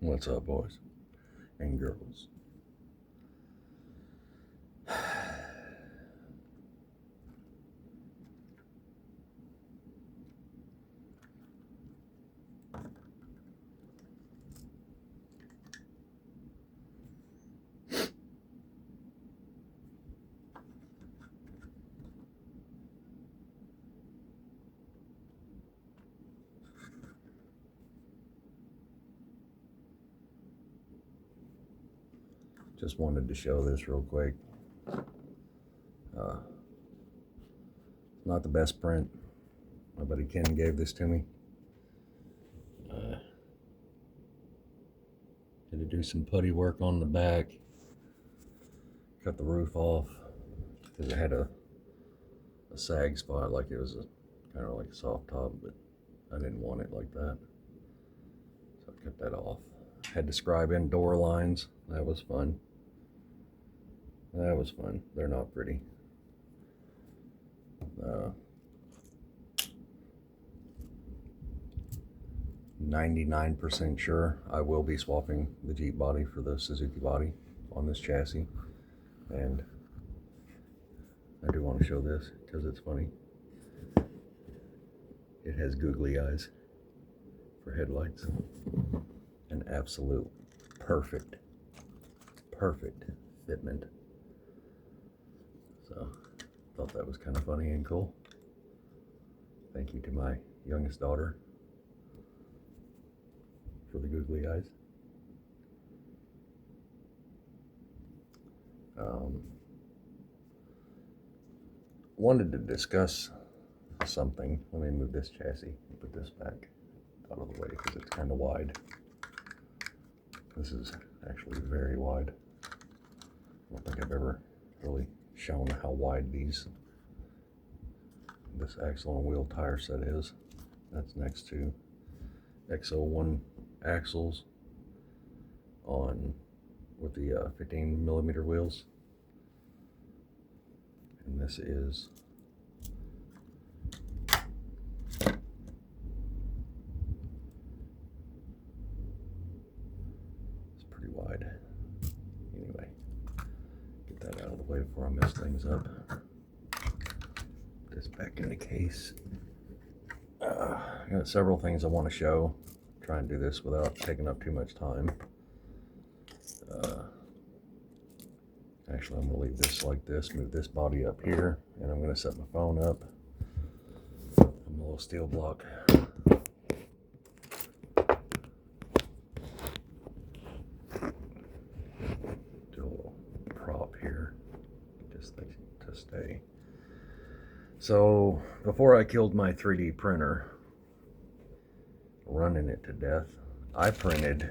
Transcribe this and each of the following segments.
What's up, boys and girls? Just wanted to show this real quick. Not the best print. My buddy Ken gave this to me. Had to do some putty work on the back. Cut the roof off because it had a sag spot, like it was kind of like a soft top, but I didn't want it like that, so I cut that off. Had to scribe in door lines. That was fun. They're not pretty. 99% sure I will be swapping the Jeep body for the Suzuki body on this chassis, and I do want to show this because it's funny. It has googly eyes for headlights. An absolute perfect fitment. So thought that was kind of funny and cool. Thank you to my youngest daughter for the googly eyes. Wanted to discuss something. Let me move this chassis and put this back out of the way because it's kind of wide. This is actually very wide. I don't think I've ever really shown how wide this axle and wheel tire set is. That's next to XO1 axles with the 15 millimeter wheels, and this is pretty wide. Anyway, get that out of the way before I mess things up. Put this back in the case. I got several things I want to show. Try and do this without taking up too much time. Actually, I'm going to leave this like this, move this body up here, and I'm going to set my phone up on a little steel block. Do a little prop here, just to stay. So, before I killed my 3D printer, running it to death, I printed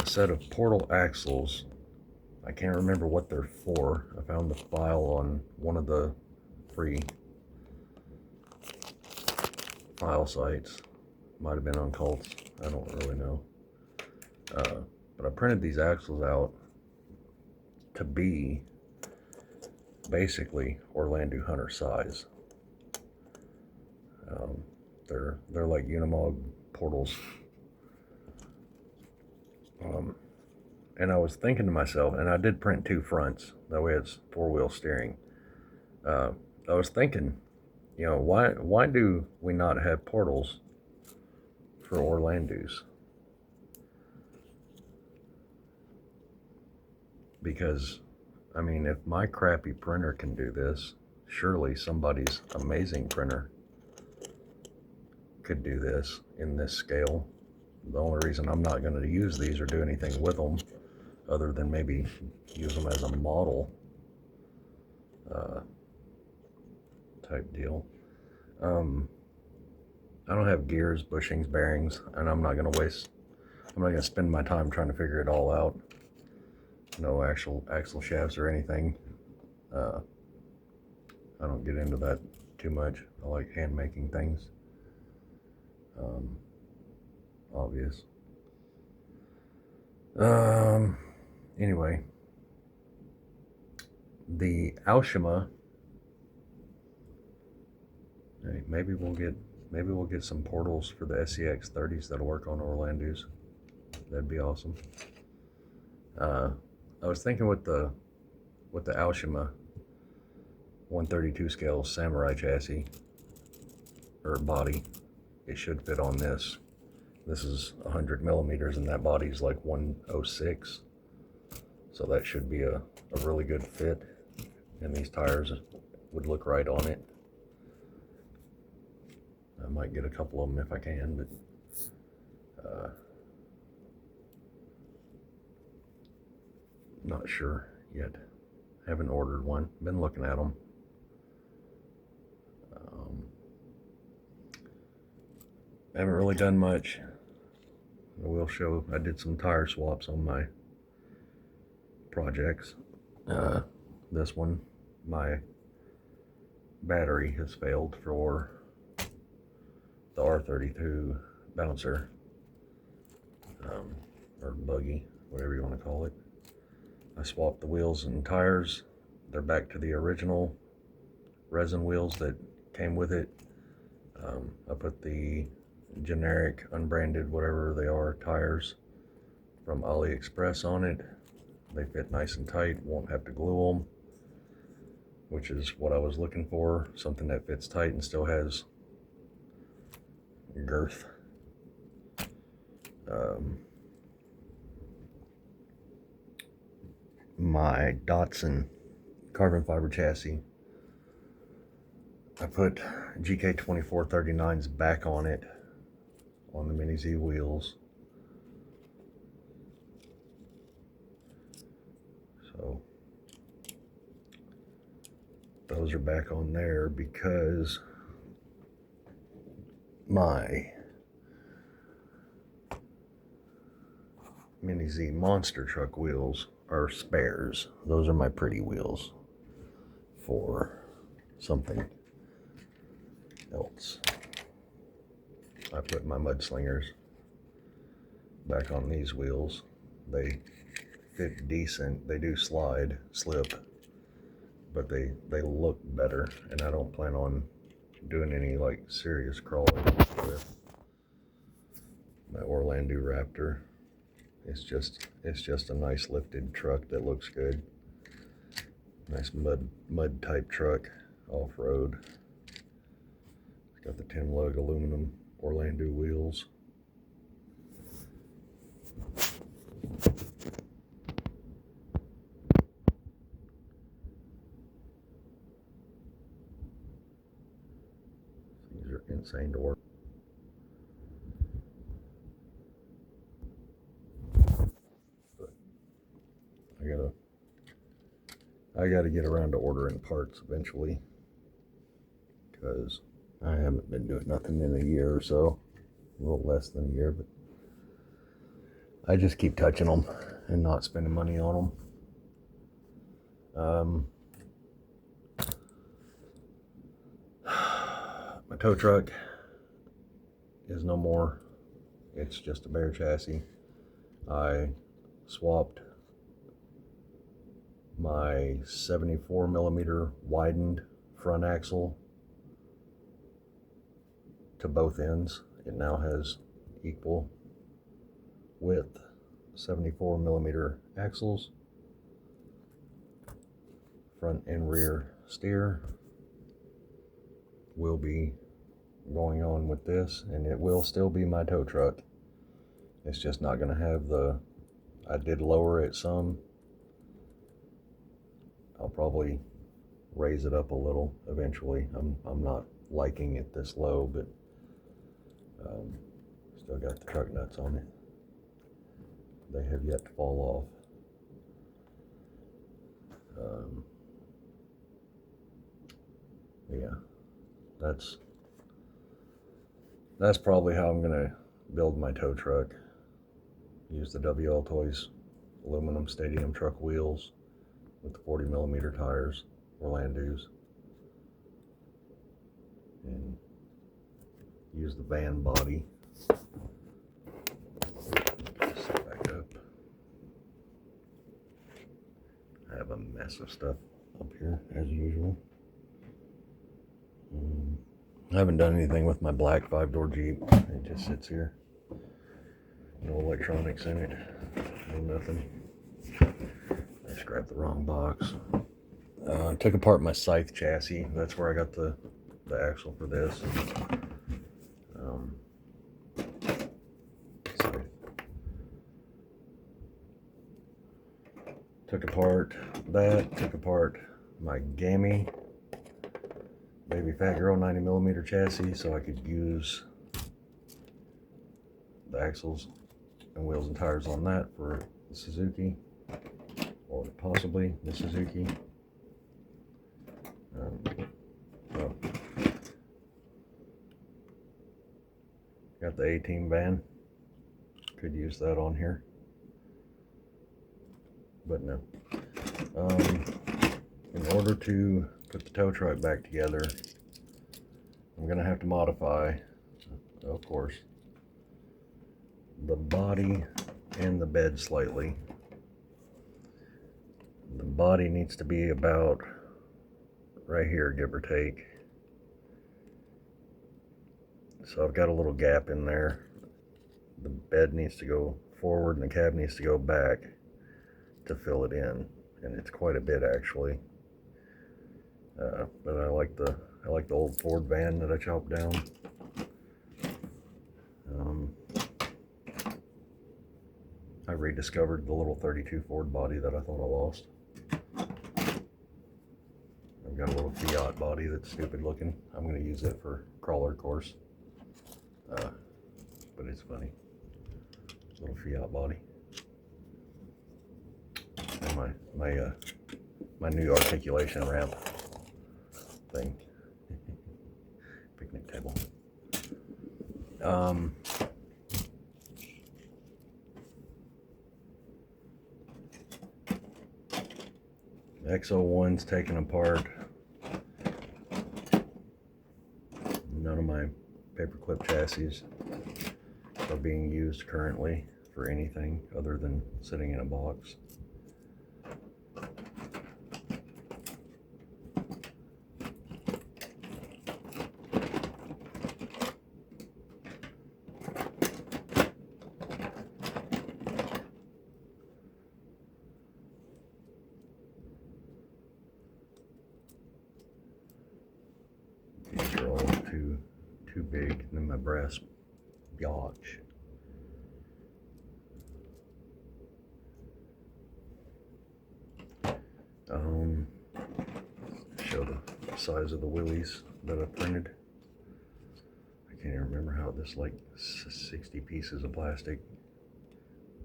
a set of portal axles. I can't remember what they're for. I found the file on one of the free file sites. Might have been on Cults. I don't really know. But I printed these axles out to be basically OrlandooHunter size. They're like Unimog portals. And I was thinking to myself, and I did print 2 fronts, that way it's 4-wheel steering. I was thinking, you know, why do we not have portals for Orlandoos? Because, I mean, if my crappy printer can do this, surely somebody's amazing printer could do this in this scale. The only reason I'm not going to use these or do anything with them, other than maybe use them as a model type deal. I don't have gears, bushings, bearings, and I'm not going to spend my time trying to figure it all out. No actual axle shafts or anything. I don't get into that too much. I like hand making things. Obvious. Anyway, the Alshima, maybe we'll get maybe we'll get some portals for the SCX 30s that'll work on Orlando's. That'd be awesome. I was thinking with the Aoshima 132 scale Samurai chassis or body, it should fit on this. This is 100 millimeters and that body's like 106, so that should be a really good fit, and these tires would look right on it. I might get a couple of them if I can, but not sure yet. Haven't ordered one. Been looking at them. Haven't really done much. I will show. I did some tire swaps on my projects. This one, my battery has failed for the R32 bouncer, or buggy, whatever you want to call it. I swapped the wheels and tires. They're back to the original resin wheels that came with it. I put the generic, unbranded, whatever they are, tires from AliExpress on it. They fit nice and tight, won't have to glue them, which is what I was looking for. Something that fits tight and still has girth. My Datsun carbon fiber chassis, I put GK2439s back on it on the Mini Z wheels. So those are back on there because my Mini Z monster truck wheels are spares. Those are my pretty wheels for something else. I put my mudslingers back on these wheels. They fit decent. They do slip, but they look better, and I don't plan on doing any like serious crawling with my Orlando Raptor. It's just a nice lifted truck that looks good. Nice mud type truck, off-road. It's got the 10 lug aluminum Orlando wheels. These are insane to work. But I gotta get around to ordering parts eventually, because I haven't been doing nothing in a year or so, a little less than a year, but I just keep touching them and not spending money on them. My tow truck is no more. It's just a bare chassis. I swapped my 74 millimeter widened front axle to both ends. It now has equal width 74 millimeter axles, front and rear steer will be going on with this, and it will still be my tow truck. It's just not going to have the, I did lower it some. I'll probably raise it up a little eventually. I'm not liking it this low, but still got the truck nuts on it. They have yet to fall off. Yeah, that's probably how I'm gonna build my tow truck. Use the WL Toys aluminum stadium truck wheels with the 40 millimeter tires, Orlando's, and use the van body. Set back up. I have a mess of stuff up here as usual. I haven't done anything with my black 5-door Jeep. It just sits here. No electronics in it. No nothing. I just grabbed the wrong box. I took apart my Scythe chassis. That's where I got the axle for this. Scythe. Took apart that. Took apart my Gammy Baby Fat Girl 90mm chassis so I could use the axles and wheels and tires on that for the Suzuki, or possibly the Suzuki. Well, got the A-Team van. Could use that on here, but no. In order to put the tow truck back together, I'm gonna have to modify, of course, the body and the bed slightly. The body needs to be about right here, give or take. So I've got a little gap in there. The bed needs to go forward and the cab needs to go back to fill it in, and it's quite a bit actually. But I like the old Ford van that I chopped down. I rediscovered the little 32 Ford body that I thought I lost. I've got a little Fiat body that's stupid looking. I'm going to use it for crawler course. But it's funny. Little Fiat body. And my new articulation ramp thing. Picnic table. X01's taken apart. None of my paperclip chassis are being used currently for anything other than sitting in a box. These are all too big, and then my brass yacht. Show the size of the willies that I printed. I can't even remember how this, like 60 pieces of plastic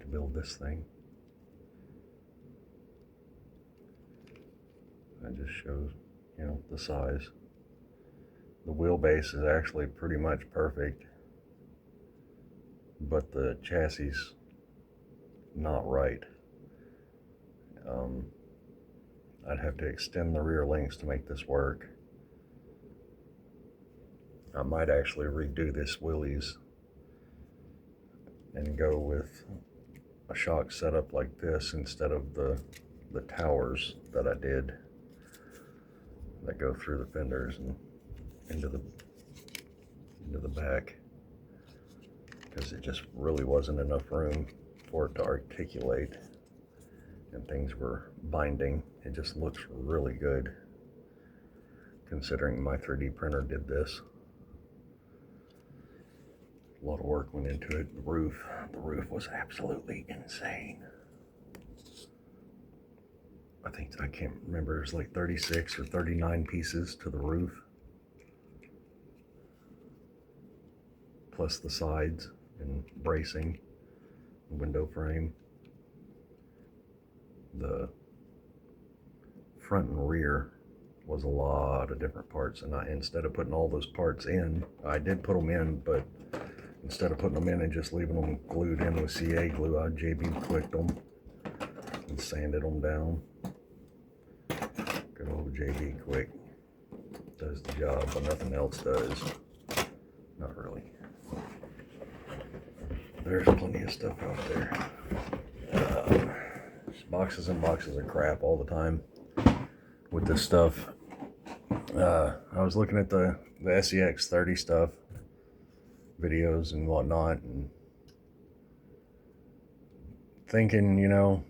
to build this thing. That just shows, you know, the size. The wheelbase is actually pretty much perfect, but the chassis not right. I'd have to extend the rear links to make this work. I might actually redo this wheelies and go with a shock setup like this instead of the towers that I did that go through the fenders and into the back, because it just really wasn't enough room for it to articulate, and things were binding. It just looks really good considering my 3D printer did this. A lot of work went into it. The roof was absolutely insane. I can't remember, it was like 36 or 39 pieces to the roof, plus the sides and bracing, the window frame. The front and rear was a lot of different parts, and instead of putting all those parts in, I did put them in, but instead of putting them in and just leaving them glued in with CA glue, I JB quicked them and sanded them down. Good old JB Quick does the job, but nothing else does. Not really. There's plenty of stuff out there. Boxes and boxes of crap all the time with this stuff. I was looking at the SEX 30 stuff, videos and whatnot, and thinking, you know,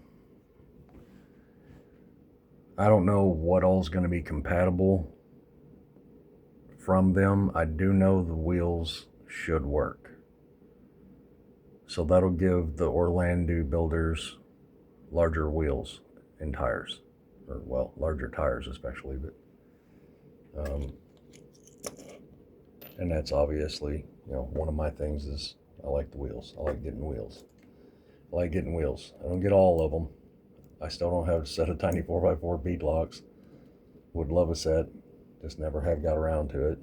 I don't know what all's going to be compatible from them. I do know the wheels should work. So that'll give the Orlando builders larger wheels and tires. Or, well, larger tires especially. But and that's obviously, you know, one of my things is I like the wheels. I like getting wheels. I like getting wheels. I don't get all of them. I still don't have a set of tiny 4x4 bead locks. Would love a set. Just never have got around to it.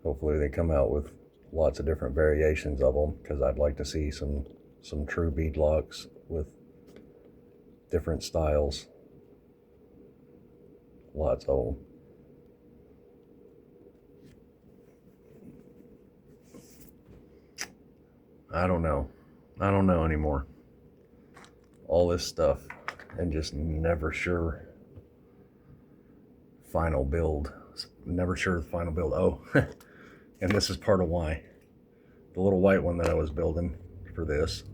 Hopefully they come out with lots of different variations of them, because I'd like to see some true bead locks with different styles. Lots of them. I don't know. I don't know anymore. All this stuff and just never sure final build. Never sure the final build. Oh, and this is part of why. The little white one that I was building for this.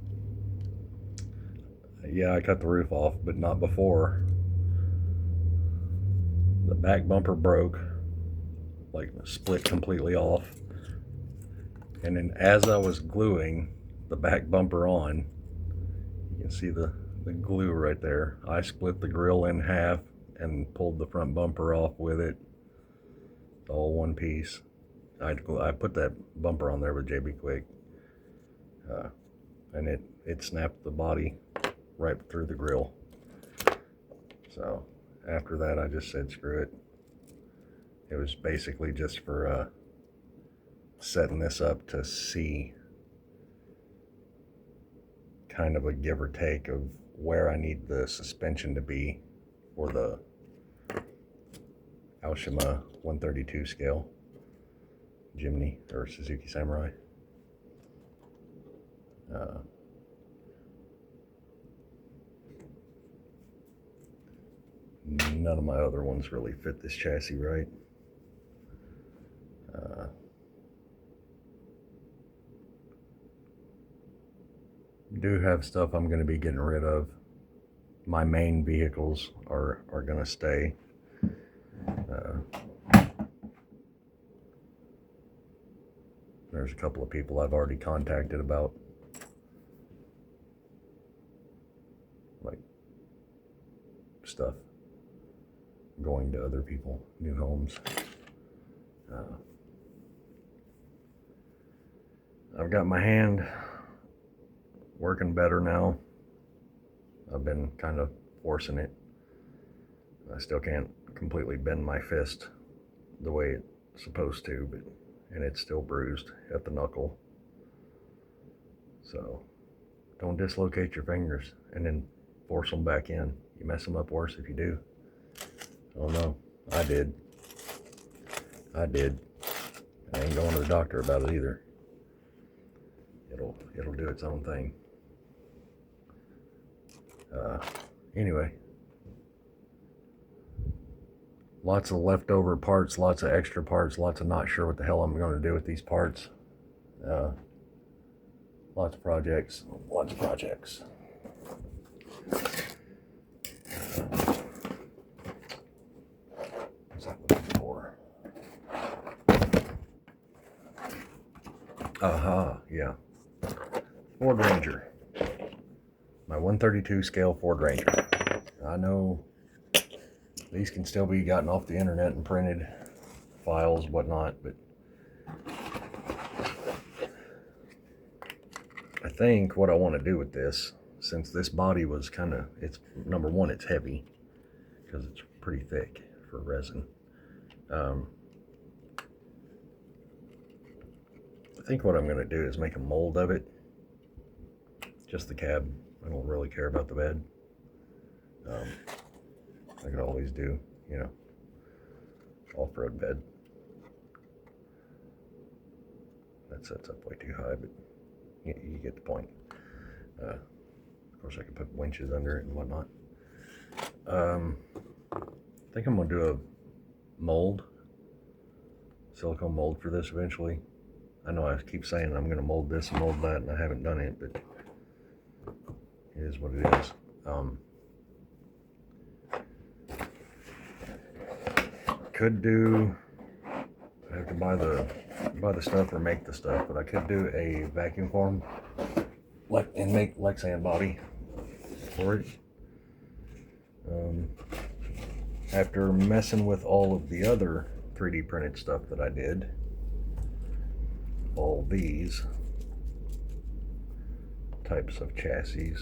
Yeah, I cut the roof off, but not before. The back bumper broke, like split completely off. And then as I was gluing the back bumper on, you can see the glue right there. I split the grill in half and pulled the front bumper off with it. All one piece. I put that bumper on there with JB Quick. And it snapped the body right through the grill. So after that, I just said screw it. It was basically just for setting this up to see kind of a give or take of where I need the suspension to be for the Aoshima 132 scale Jimny or Suzuki Samurai. None of my other ones really fit this chassis right. Do have stuff I'm going to be getting rid of. My main vehicles are going to stay. There's a couple of people I've already contacted about like stuff going to other people, new homes. I've got my hand working better now. I've been kind of forcing it. I still can't completely bend my fist the way it's supposed to, and it's still bruised at the knuckle. So don't dislocate your fingers and then force them back in. You mess them up worse if you do. Oh no, I did. I ain't going to the doctor about it either. It'll do its own thing. Anyway, lots of leftover parts, lots of extra parts, lots of not sure what the hell I'm going to do with these parts. Lots of projects. What's that looking for? Yeah. Ford Ranger. My 132 scale Ford Ranger. I know these can still be gotten off the internet and printed, files, whatnot, but I think what I want to do with this, since this body was kind of, it's number one, it's heavy because it's pretty thick for resin. I think what I'm going to do is make a mold of it. Just the cab. I don't really care about the bed. I could always do, you know, off-road bed. That sets up way too high, but you get the point. Of course, I could put winches under it and whatnot. I think I'm gonna do a mold, silicone mold for this eventually. I know I keep saying I'm gonna mold this and mold that, and I haven't done it, but it is what it is. Could do. I have to buy the stuff or make the stuff, but I could do a vacuum form, and make Lexan body for it. After messing with all of the other 3D printed stuff that I did, all these types of chassis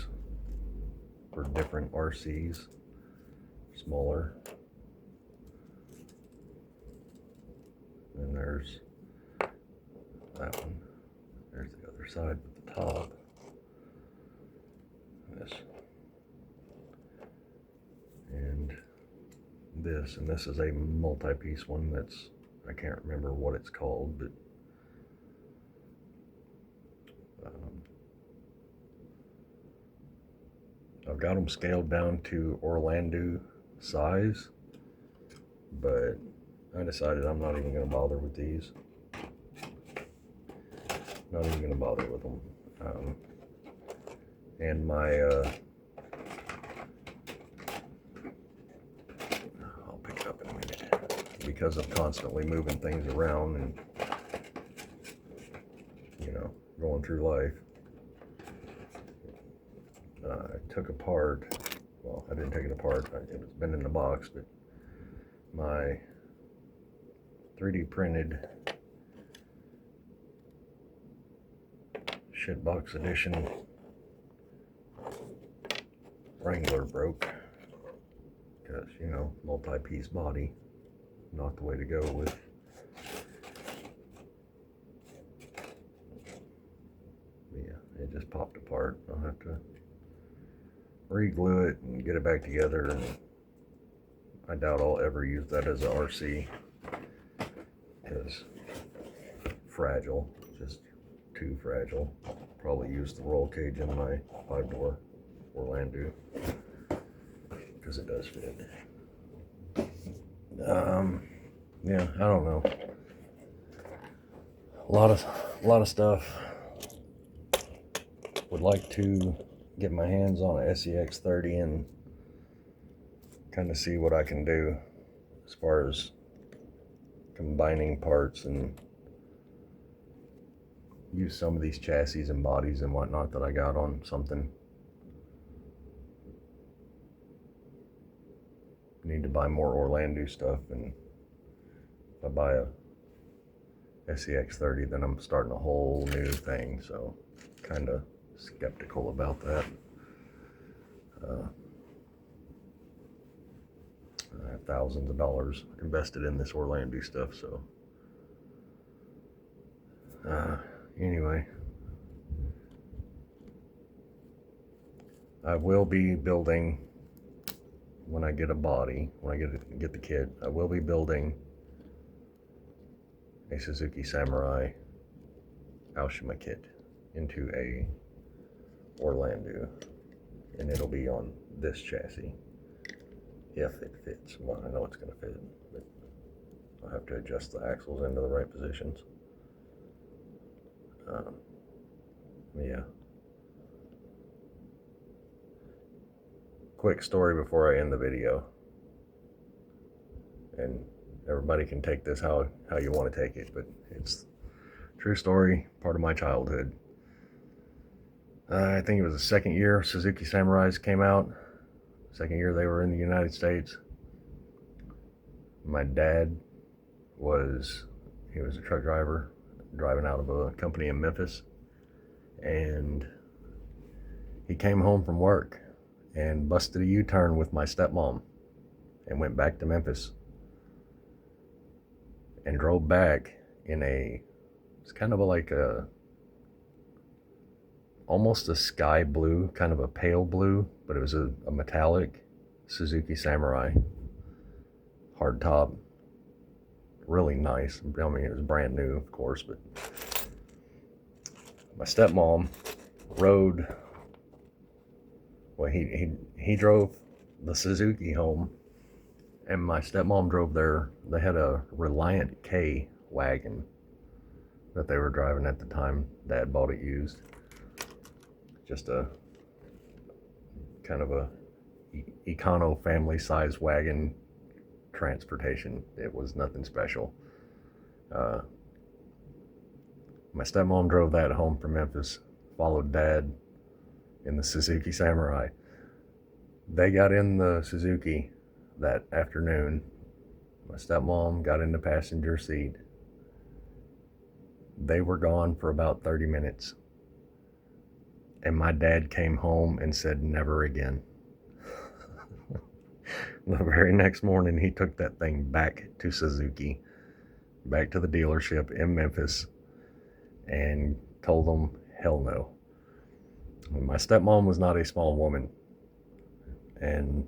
for different RCs, smaller. And there's that one. There's the other side with the top. This. And this is a multi-piece one that's, I can't remember what it's called, but I've got them scaled down to Orlando size, but I decided I'm not even going to bother with these. Not even going to bother with them. And my I'll pick it up in a minute. Because of constantly moving things around and, you know, going through life, I took apart, well, I didn't take it apart, it's been in the box, but my 3D printed shitbox edition Wrangler broke, because, you know, multi-piece body, not the way to go with. Yeah, it just popped apart. I'll have to re-glue it and get it back together, and I doubt I'll ever use that as a RC, because fragile, just too fragile. Probably use the roll cage in my 5-door Orlando, because it does fit. Yeah, I don't know. A lot of stuff. Would like to get my hands on a SEX 30 and kind of see what I can do as far as combining parts and use some of these chassis and bodies and whatnot that I got on something. Need to buy more Orlando stuff, and if I buy a SEX 30, then I'm starting a whole new thing, so kind of skeptical about that. I have thousands of dollars invested in this Orlando stuff, so anyway, I will be building, when I get a body, when I get the kit, I will be building a Suzuki Samurai Aoshima kit into a Orlando, and it'll be on this chassis if it fits. Well, I know it's going to fit, but I'll have to adjust the axles into the right positions. Yeah. Quick story before I end the video, and everybody can take this how you want to take it, but it's true story, part of my childhood. I think it was the second year Suzuki Samurais came out, second year they were in the United States. My dad he was a truck driver driving out of a company in Memphis, and he came home from work and busted a U-turn with my stepmom and went back to Memphis and drove back in it's kind of like almost a sky blue, kind of a pale blue, but it was a metallic Suzuki Samurai, hard top, really nice. I mean, it was brand new, of course, but my stepmom rode, well, he drove the Suzuki home, and my stepmom drove there. They had a Reliant K wagon that they were driving at the time. Dad bought it used. Just a kind of a econo family size wagon transportation. It was nothing special. My stepmom drove that home from Memphis, followed Dad in the Suzuki Samurai. They got in the Suzuki that afternoon. My stepmom got in the passenger seat. They were gone for about 30 minutes. And my dad came home and said, never again. The very next morning, he took that thing back to Suzuki, back to the dealership in Memphis, and told them, hell no. My stepmom was not a small woman. And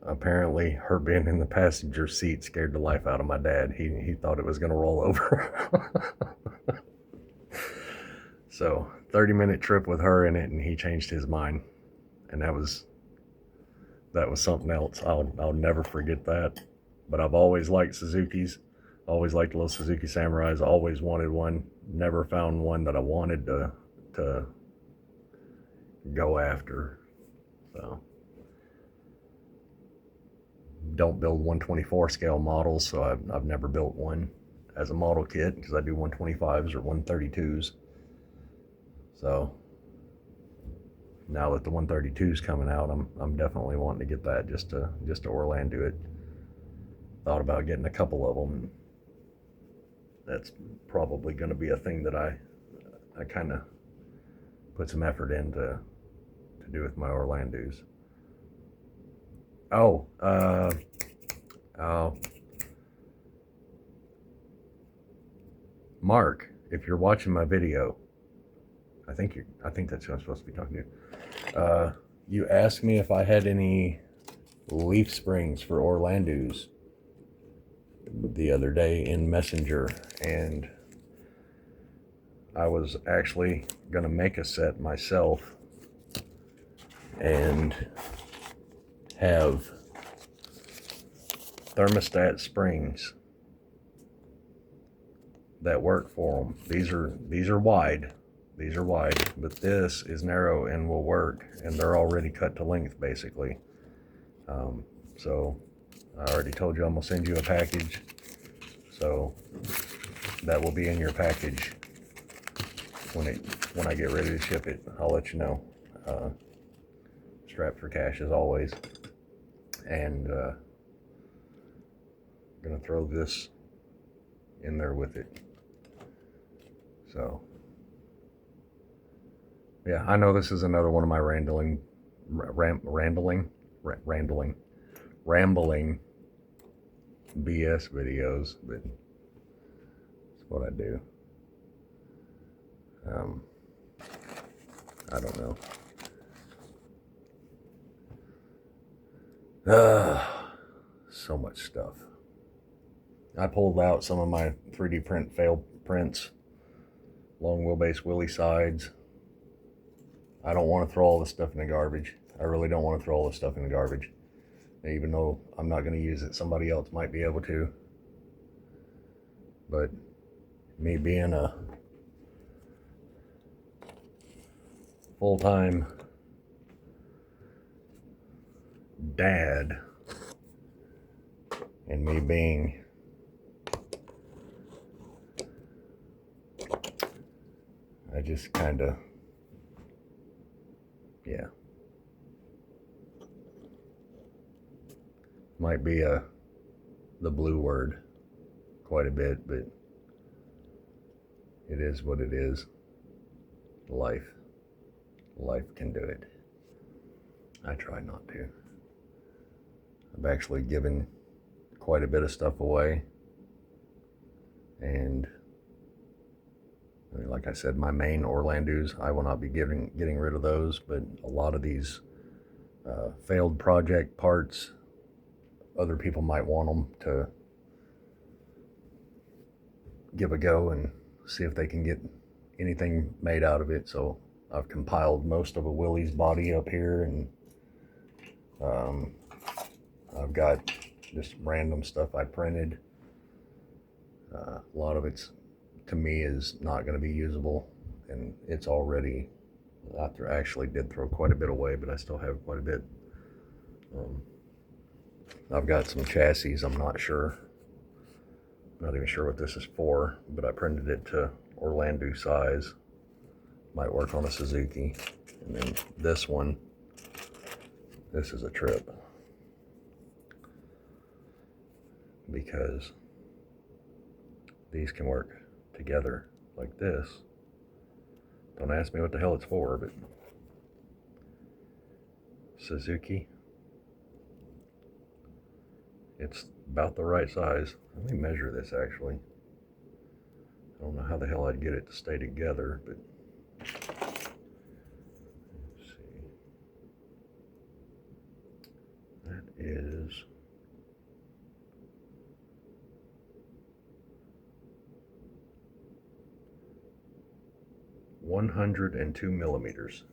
apparently her being in the passenger seat scared the life out of my dad. He thought it was going to roll over. So 30-minute trip with her in it, and he changed his mind. And that was something else. I'll never forget that. But I've always liked Suzukis. Always liked little Suzuki Samurais. Always wanted one. Never found one that I wanted to go after. So don't build 124 scale models, so I've never built one as a model kit because I do 125s or 132s. So now that the 132 is coming out, I'm definitely wanting to get that just to Orlando it. Thought about getting a couple of them. That's probably going to be a thing that I kind of put some effort into to do with my Orlandos. Mark, if you're watching my video, I think that's who I'm supposed to be talking to. You asked me if I had any leaf springs for Orlandos the other day in Messenger, and I was actually gonna make a set myself and have thermostat springs that work for them. These are wide. These are wide, but this is narrow and will work, and they're already cut to length basically. So I already told you I'm gonna send you a package, so that will be in your package when I get ready to ship it. I'll let you know. Strapped for cash as always, and gonna throw this in there with it. So yeah, I know this is another one of my rambling BS videos, but it's what I do. I don't know. So much stuff. I pulled out some of my 3D print failed prints, long wheelbase Willie sides. I don't want to throw all this stuff in the garbage. I really don't want to throw all this stuff in the garbage. Even though I'm not going to use it, somebody else might be able to. But me being a full-time dad, and me being I just kind of, yeah, might be the blue word quite a bit, but it is what it is. Life can do it. I try not to. I've actually given quite a bit of stuff away, and I mean, like I said, my main Orlandos, I will not be getting rid of those, but a lot of these failed project parts, other people might want them to give a go and see if they can get anything made out of it. So I've compiled most of a Willie's body up here, and I've got just random stuff I printed. A lot of it's, to me, is not going to be usable, and it's already, I actually did throw quite a bit away, but I still have quite a bit. I've got some chassis, I'm not even sure what this is for, but I printed it to Orlando size. Might work on a Suzuki. And then this one, this is a trip, because these can work together like this. Don't ask me what the hell it's for, but Suzuki, it's about the right size. Let me measure this actually. I don't know how the hell I'd get it to stay together, but let's see. That is 102 millimeters.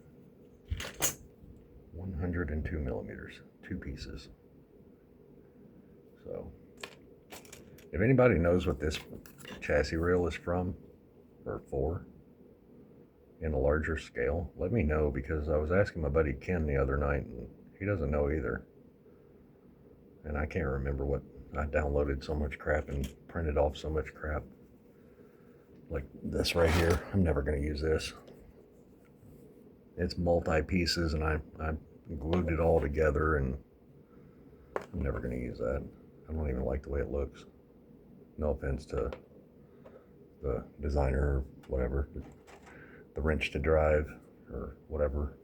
102 millimeters, 2 pieces. So, if anybody knows what this chassis rail is from, or for, in a larger scale, let me know, because I was asking my buddy Ken the other night, and he doesn't know either. And I can't remember what, I downloaded so much crap and printed off so much crap. Like this right here, I'm never going to use this. It's multi-pieces, and I glued it all together, and I'm never going to use that. I don't even like the way it looks. No offense to the designer or whatever. The wrench to drive or whatever.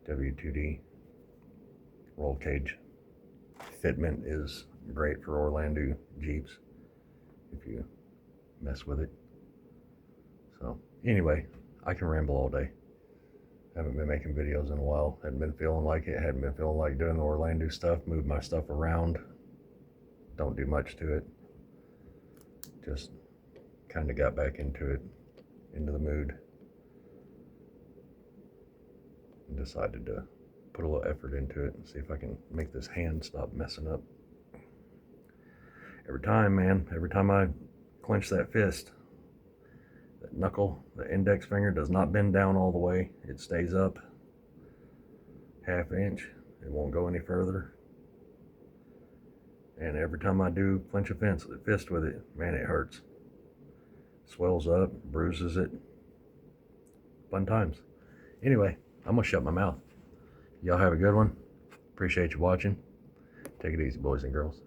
W2D. Roll cage fitment is great for Orlando Jeeps if you mess with it. So anyway, I can ramble all day. Haven't been making videos in a while. Hadn't been feeling like it. Hadn't been feeling like doing the Orlando stuff. Moved my stuff around. Don't do much to it. Just kind of got back into it, into the mood, and decided to put a little effort into it and see if I can make this hand stop messing up. Every time, man, every time I clench that fist, that knuckle, the index finger does not bend down all the way. It stays up ½ inch. It won't go any further. And every time I do clench a fist with it, man, it hurts. Swells up, bruises it. Fun times. Anyway, I'm gonna shut my mouth. Y'all have a good one. Appreciate you watching. Take it easy, boys and girls.